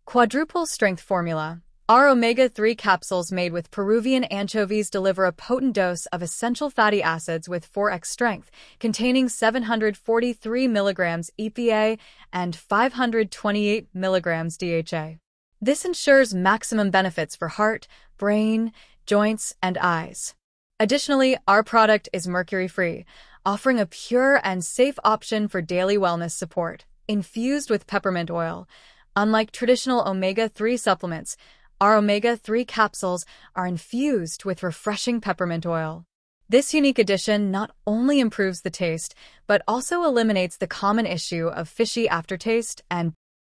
Quadruple Strength Formula. Our omega-3 capsules made with Peruvian anchovies deliver a potent dose of essential fatty acids with 4x strength, containing 743 mg EPA and 528 mg DHA. This ensures maximum benefits for heart, brain, joints, and eyes. Additionally, our product is mercury-free, offering a pure and safe option for daily wellness support. Infused with peppermint oil. Unlike traditional omega-3 supplements, our omega-3 capsules are infused with refreshing peppermint oil. This unique addition not only improves the taste, but also eliminates the common issue of fishy aftertaste and